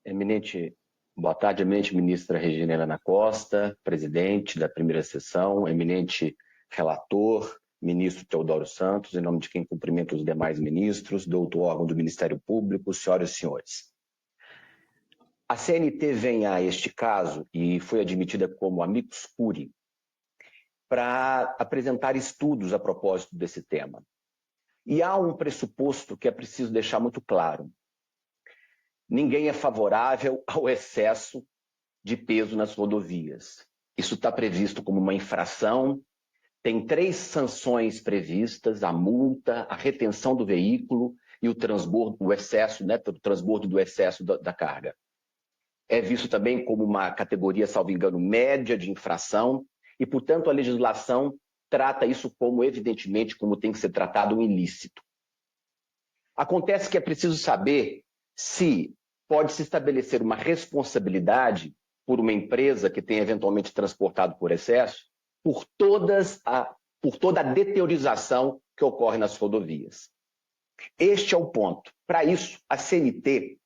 Eminente, boa tarde, eminente ministra Regina Helena Costa, presidente da primeira sessão, eminente relator, ministro Teodoro Santos, em nome de quem cumprimento os demais ministros, do outro órgão do Ministério Público, senhoras e senhores. A CNT vem a este caso e foi admitida como amicus curiae para apresentar estudos a propósito desse tema. E há um pressuposto que é preciso deixar muito claro. Ninguém é favorável ao excesso de peso nas rodovias. Isso está previsto como uma infração, tem 3 sanções previstas, a multa, a retenção do veículo e o transbordo, o excesso, né, o transbordo do excesso da carga. É visto também como uma categoria, salvo engano, média de infração e, portanto, a legislação trata isso como, evidentemente, como tem que ser tratado um ilícito. Acontece que é preciso saber se pode-se estabelecer uma responsabilidade por uma empresa que tenha eventualmente transportado por excesso por toda a deteriorização que ocorre nas rodovias. Este é o ponto. Para isso, a CNT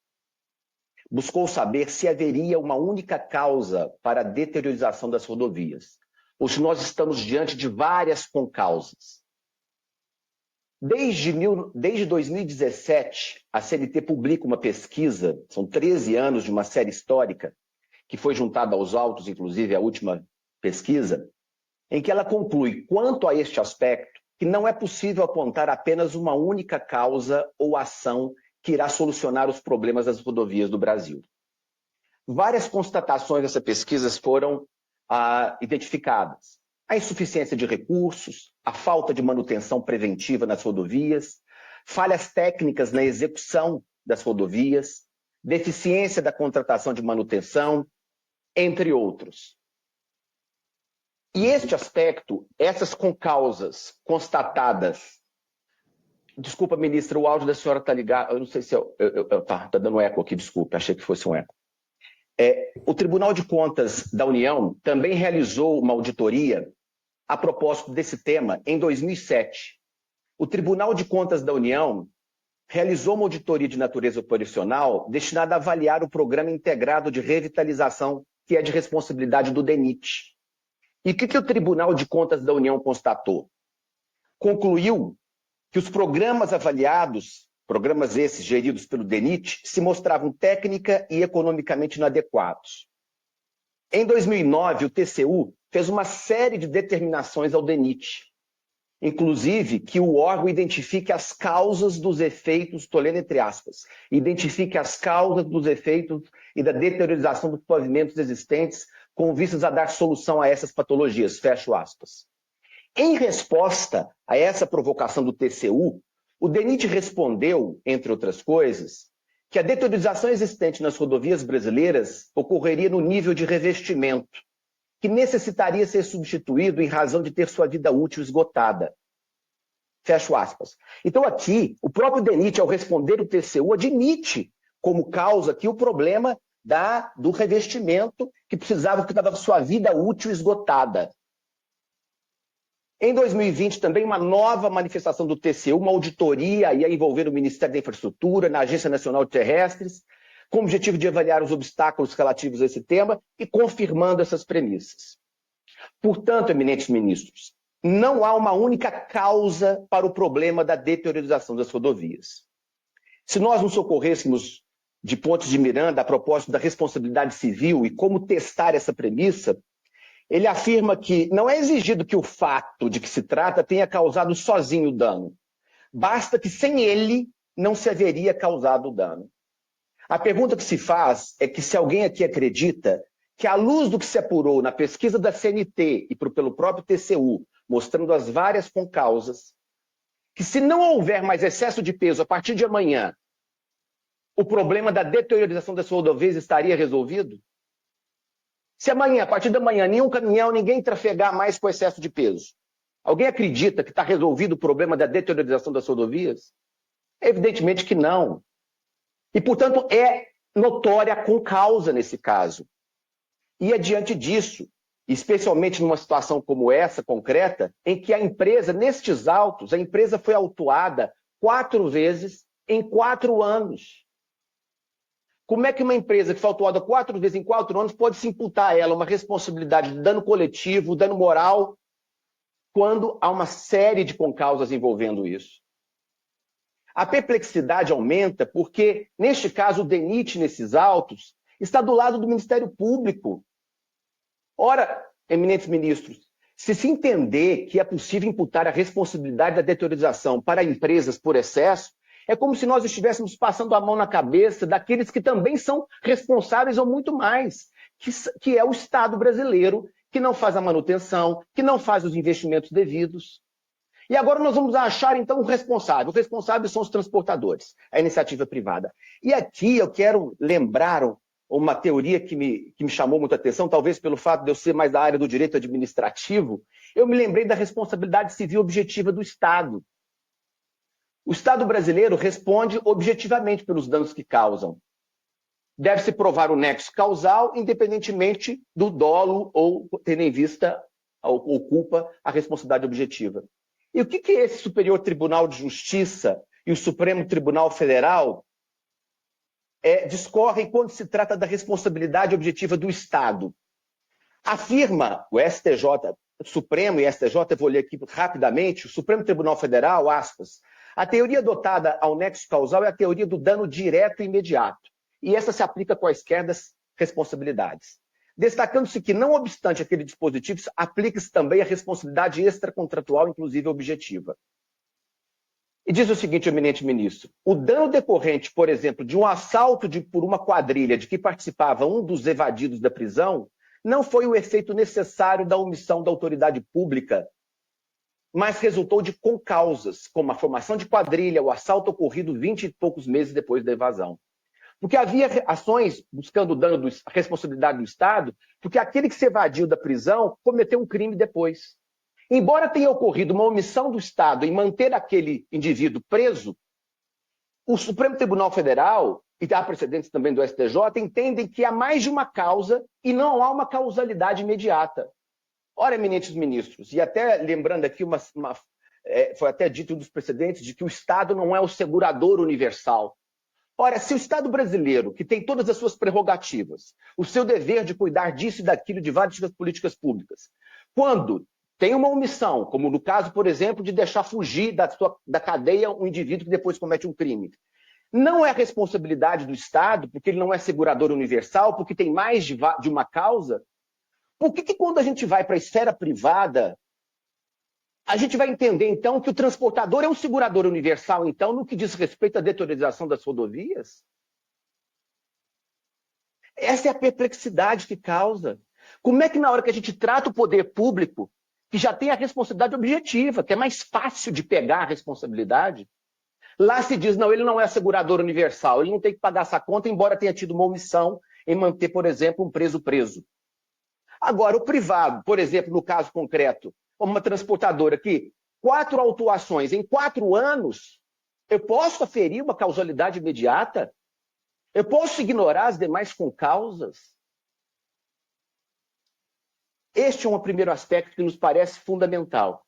buscou saber se haveria uma única causa para a deteriorização das rodovias, ou se nós estamos diante de várias concausas. Desde 2017, a CNT publica uma pesquisa, são 13 anos de uma série histórica, que foi juntada aos autos, inclusive a última pesquisa, em que ela conclui, quanto a este aspecto, que não é possível apontar apenas uma única causa ou ação que irá solucionar os problemas das rodovias do Brasil. Várias constatações dessa pesquisa foram identificadas. A insuficiência de recursos, a falta de manutenção preventiva nas rodovias, falhas técnicas na execução das rodovias, deficiência da contratação de manutenção, entre outros. E este aspecto, essas concausas constatadas... Desculpa, ministra, o áudio da senhora está ligado, eu não sei se... Tá dando eco aqui, desculpa, achei que fosse um eco. O Tribunal de Contas da União também realizou uma auditoria a propósito desse tema em 2007. O Tribunal de Contas da União realizou uma auditoria de natureza operacional destinada a avaliar o Programa Integrado de Revitalização, que é de responsabilidade do DENIT. E o que o Tribunal de Contas da União constatou? Concluiu que os programas avaliados, programas esses geridos pelo DENIT, se mostravam técnica e economicamente inadequados. Em 2009, o TCU fez uma série de determinações ao DENIT, inclusive que o órgão identifique as causas dos efeitos, estou lendo entre aspas, identifique as causas dos efeitos e da deteriorização dos pavimentos existentes com vistas a dar solução a essas patologias, fecho aspas. Em resposta a essa provocação do TCU, o DENIT respondeu, entre outras coisas, que a deteriorização existente nas rodovias brasileiras ocorreria no nível de revestimento, que necessitaria ser substituído em razão de ter sua vida útil esgotada. Fecho aspas. Então aqui, o próprio DENIT, ao responder o TCU, admite como causa aqui o problema do revestimento que precisava, que estava sua vida útil esgotada. Em 2020, também uma nova manifestação do TCU, uma auditoria ia envolver o Ministério da Infraestrutura, na Agência Nacional de Terrestres, com o objetivo de avaliar os obstáculos relativos a esse tema e confirmando essas premissas. Portanto, eminentes ministros, não há uma única causa para o problema da deteriorização das rodovias. Se nós nos socorrêssemos de Pontes de Miranda a propósito da responsabilidade civil e como testar essa premissa, ele afirma que não é exigido que o fato de que se trata tenha causado sozinho o dano. Basta que sem ele não se haveria causado o dano. A pergunta que se faz é que se alguém aqui acredita que, à luz do que se apurou na pesquisa da CNT e pelo próprio TCU, mostrando as várias concausas, que se não houver mais excesso de peso a partir de amanhã, o problema da deteriorização das rodovias estaria resolvido? Se amanhã, a partir da manhã, nenhum caminhão, ninguém trafegar mais com excesso de peso, alguém acredita que está resolvido o problema da deteriorização das rodovias? Evidentemente que não. E, portanto, é notória a concausa nesse caso. E é diante disso, especialmente numa situação como essa, concreta, em que a empresa, nestes autos, a empresa foi autuada 4 vezes em 4 anos. Como é que uma empresa que foi autuada 4 vezes em 4 anos pode se imputar a ela uma responsabilidade de dano coletivo, dano moral, quando há uma série de concausas envolvendo isso? A perplexidade aumenta porque, neste caso, o DENIT, nesses autos, está do lado do Ministério Público. Ora, eminentes ministros, se entender que é possível imputar a responsabilidade da deterioração para empresas por excesso, é como se nós estivéssemos passando a mão na cabeça daqueles que também são responsáveis ou muito mais, que é o Estado brasileiro, que não faz a manutenção, que não faz os investimentos devidos. E agora nós vamos achar, então, o responsável. Os responsáveis são os transportadores, a iniciativa privada. E aqui eu quero lembrar uma teoria que me chamou muita atenção, talvez pelo fato de eu ser mais da área do direito administrativo. Eu me lembrei da responsabilidade civil objetiva do Estado. O Estado brasileiro responde objetivamente pelos danos que causam. Deve-se provar o nexo causal, independentemente do dolo ou tendo em vista ou culpa a responsabilidade objetiva. E o que esse Superior Tribunal de Justiça e o Supremo Tribunal Federal discorrem quando se trata da responsabilidade objetiva do Estado? Afirma o STJ, Supremo e STJ, eu vou ler aqui rapidamente, o Supremo Tribunal Federal, aspas, a teoria adotada ao nexo causal é a teoria do dano direto e imediato, e essa se aplica a quaisquer das responsabilidades. Destacando-se que, não obstante aquele dispositivo, aplica-se também a responsabilidade extracontratual, inclusive objetiva. E diz o seguinte, eminente ministro, o dano decorrente, por exemplo, de um assalto por uma quadrilha de que participava um dos evadidos da prisão, não foi o efeito necessário da omissão da autoridade pública, mas resultou de concausas, como a formação de quadrilha, o assalto ocorrido 20 e poucos meses depois da evasão. Porque havia ações buscando o dano a responsabilidade do Estado, porque aquele que se evadiu da prisão cometeu um crime depois. Embora tenha ocorrido uma omissão do Estado em manter aquele indivíduo preso, o Supremo Tribunal Federal, e há precedentes também do STJ, entendem que há mais de uma causa e não há uma causalidade imediata. Ora, eminentes ministros, e até lembrando aqui, foi até dito um dos precedentes de que o Estado não é o segurador universal. Ora, se o Estado brasileiro, que tem todas as suas prerrogativas, o seu dever de cuidar disso e daquilo, de várias políticas públicas, quando tem uma omissão, como no caso, por exemplo, de deixar fugir da cadeia um indivíduo que depois comete um crime, não é responsabilidade do Estado, porque ele não é segurador universal, porque tem mais de uma causa. Por que quando a gente vai para a esfera privada, a gente vai entender, então, que o transportador é um segurador universal, então, no que diz respeito à deterioração das rodovias? Essa é a perplexidade que causa. Como é que, na hora que a gente trata o poder público, que já tem a responsabilidade objetiva, que é mais fácil de pegar a responsabilidade, lá se diz, não, ele não é segurador universal, ele não tem que pagar essa conta, embora tenha tido uma omissão em manter, por exemplo, um preso. Agora, o privado, por exemplo, no caso concreto, como uma transportadora que 4 autuações em 4 anos, eu posso aferir uma causalidade imediata? Eu posso ignorar as demais concausas? Este é um primeiro aspecto que nos parece fundamental.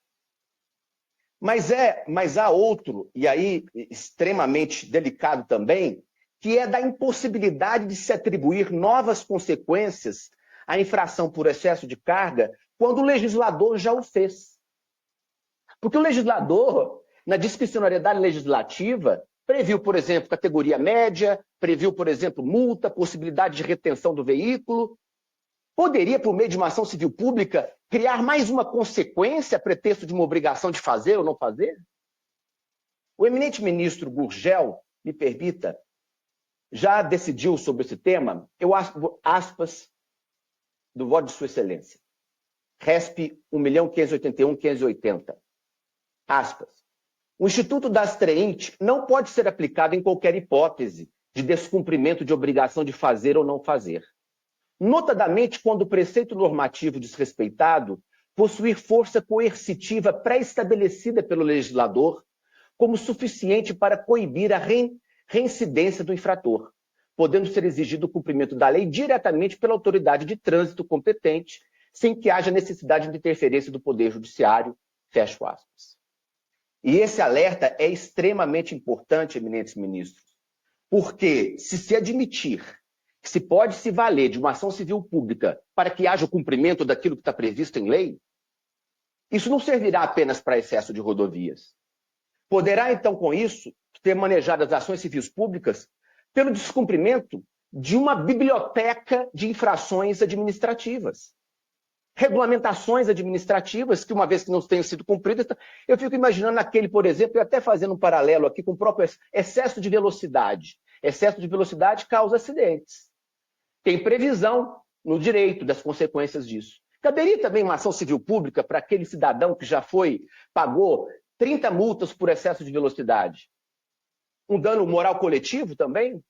Mas há outro, e aí extremamente delicado também, que é da impossibilidade de se atribuir novas consequências à infração por excesso de carga quando o legislador já o fez. Porque o legislador, na discricionariedade legislativa, previu, por exemplo, categoria média, previu, por exemplo, multa, possibilidade de retenção do veículo. Poderia, por meio de uma ação civil pública, criar mais uma consequência a pretexto de uma obrigação de fazer ou não fazer? O eminente ministro Gurgel, me permita, já decidiu sobre esse tema, eu aspas do voto de Sua Excelência. RESP 1.581.580. Aspas. O Instituto das Treintes não pode ser aplicado em qualquer hipótese de descumprimento de obrigação de fazer ou não fazer. Notadamente quando o preceito normativo desrespeitado possuir força coercitiva pré-estabelecida pelo legislador como suficiente para coibir a reincidência do infrator, podendo ser exigido o cumprimento da lei diretamente pela autoridade de trânsito competente, sem que haja necessidade de interferência do Poder Judiciário, fecho aspas. E esse alerta é extremamente importante, eminentes ministros, Porque se admitir que se pode se valer de uma ação civil pública para que haja o cumprimento daquilo que está previsto em lei, isso não servirá apenas para excesso de rodovias. Poderá, então, com isso, ter manejado as ações civis públicas pelo descumprimento de uma biblioteca de infrações administrativas. Regulamentações administrativas que, uma vez que não tenham sido cumpridas, eu fico imaginando aquele, por exemplo, e até fazendo um paralelo aqui com o próprio excesso de velocidade. Excesso de velocidade causa acidentes. Tem previsão no direito das consequências disso. Caberia também uma ação civil pública para aquele cidadão que já pagou 30 multas por excesso de velocidade? Um dano moral coletivo também?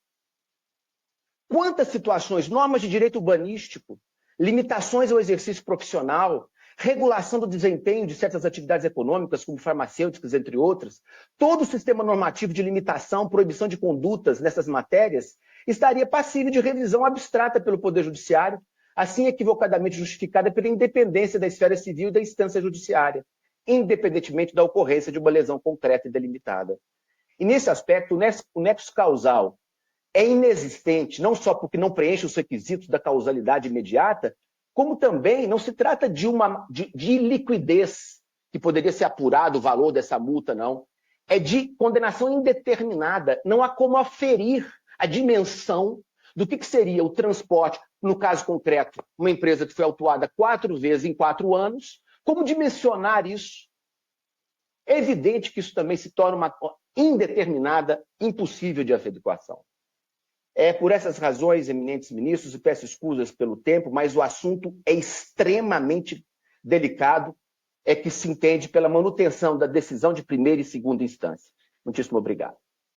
Quantas situações, normas de direito urbanístico, limitações ao exercício profissional, regulação do desempenho de certas atividades econômicas, como farmacêuticas, entre outras, todo o sistema normativo de limitação, proibição de condutas nessas matérias estaria passível de revisão abstrata pelo Poder Judiciário, assim equivocadamente justificada pela independência da esfera civil e da instância judiciária, independentemente da ocorrência de uma lesão concreta e delimitada. E nesse aspecto, o nexo causal é inexistente, não só porque não preenche os requisitos da causalidade imediata, como também não se trata de iliquidez, que poderia ser apurado o valor dessa multa, não. É de condenação indeterminada, não há como aferir a dimensão do que seria o transporte, no caso concreto, uma empresa que foi autuada 4 vezes em 4 anos, como dimensionar isso? É evidente que isso também se torna uma indeterminada, impossível de averiguação. É por essas razões, eminentes ministros, e peço escusas pelo tempo, mas o assunto é extremamente delicado, é que se entende pela manutenção da decisão de primeira e segunda instância. Muitíssimo obrigado.